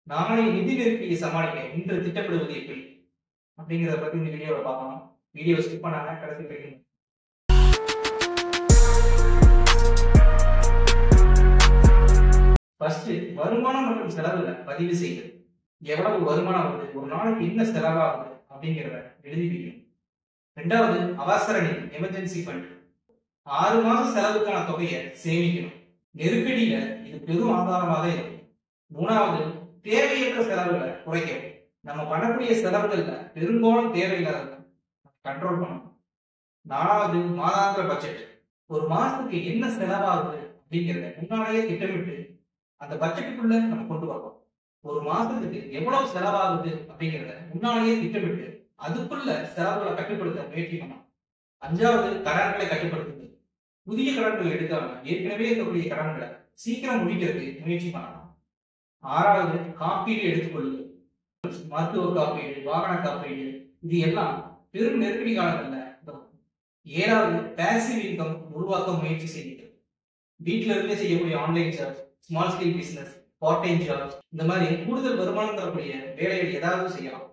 நாளைய நிதி நெருக்கடியை சமாளிக்க இன்று திட்டமிடுவது எப்படி அப்படிங்கிறத பத்தி இந்த வீடியோவை பார்க்கலாம். வீடியோ ஸ்கிப் பண்ணாம கடைசி வரைக்கும். ஃபர்ஸ்ட் வருமானம் மற்றும் செலவுல பதிவு செய்யுது. எவ்வளவு வருமானம் வருது, ஒரு நாளைக்கு என்ன செலவாகுது அப்படிங்கிறத எழுதி வைக்கணும். ரெண்டாவது அவசர நிதி, எமர்ஜென்சி ஃபண்ட். 6 மாசம் செலவுக்கான தொகையை சேமிக்கணும். நெருக்கடியில இது பெரும் ஆதாரமாக இருக்கும். மூணாவது தேவையற்ற செலவுகளை குறைக்கணும். நம்ம பண்ணக்கூடிய செலவுகள்ல பெரும்பாலும் தேவையில்லாத கண்ட்ரோல் பண்ணணும். நாலாவது மாதாந்திர பட்ஜெட். ஒரு மாசத்துக்கு என்ன செலவாகுது அப்படிங்கிறத முன்னாலேயே திட்டமிட்டு அந்த பட்ஜெட்டுக்குள்ள நம்ம கொண்டு வரணும். ஒரு மாசத்துக்கு எவ்வளவு செலவாகுது அப்படிங்கிறத முன்னாலேயே திட்டமிட்டு அதுக்குள்ள செலவுகளை கட்டுப்படுத்த முயற்சி பண்ணணும். அஞ்சாவது கடன்களை கட்டுப்படுத்துது. புதிய கடன்கள் எடுக்காம ஏற்கனவே இருக்கக்கூடிய கடன்களை சீக்கிரம் முடிக்கிறதுக்கு முயற்சி பண்ணலாம். ஆறாவது காப்பீடு எடுத்துக்கொள்ளுது. மருத்துவ காப்பீடு, வாகன காப்பீடு, இது எல்லாம் பெரும் நெருக்கடி காலங்கள்ல. ஏழாவது பேசிவ் இன்கம் உருவாக்க முயற்சி செய்யுது. வீட்டில இருந்தே செய்யக்கூடிய online jobs, small scale business, part time jobs, இந்த மாதிரி கூடுதல் வருமானம் தரக்கூடிய வேலைகள் ஏதாவது செய்யலாம்.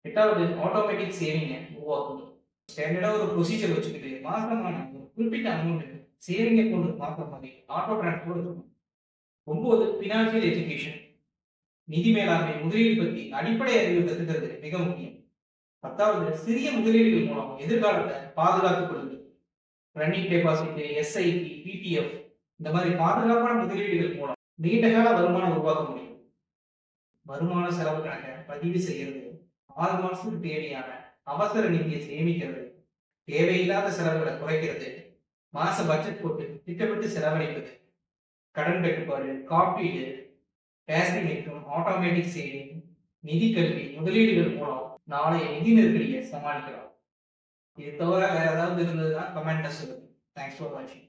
எட்டாவது ஆட்டோமேட்டிக் சேவிங்கை உருவாக்கணும். ஸ்டாண்டர்டா ஒரு ப்ரொசீஜர் வச்சுக்கிட்டு மாசமான ஒரு குறிப்பிட்ட அமௌண்ட் சேவிங் அக்கௌண்ட் மாற்ற மாதிரி ஆட்டோ டிரான்ஸ்ஃபர் இருக்கும். 9 பினான்சியல் எஜுகேஷன், நிதி மேலாண்மை, முதலீடு பற்றி அடிப்படை அறிவு கற்றுக்கிறது மிக முக்கியம். 10வது சிறிய முதலீடுகள் மூலம் எதிர்காலத்தை பாதுகாத்துக் கொள்வது. ரன்னிங் டெபாசிட், எஸ்ஐபி, பிபிஎஃப், இந்த மாதிரி பாதுகாப்பான முதலீடுகள் மூலம் நீண்ட கால வருமானம் உருவாக்க முடியும். வருமான செலவு கணக்கை பதிவு செய்யறது, 6 மாசத்துக்கு தேவையான அவசர நிதியை சேமிக்கிறது, தேவையில்லாத செலவுகளை குறைக்கிறது, மாச பட்ஜெட் போட்டு திட்டமிட்டு செலவழிப்பது, கடன் கட்டுப்பாடு, காப்பீடு, பேசிவ் இன்கம், ஆட்டோமேட்டிக் சேவிங், நிதி கல்வி, முதலீடுகள் மூலம் நாளைய நிதி நெருக்கடியை சமாளிக்கலாம். இது தவிர வேற ஏதாவது இருந்ததுன்னா கமெண்ட்ல சொல்லுங்க. தேங்க்ஸ் ஃபார் வாட்சிங்.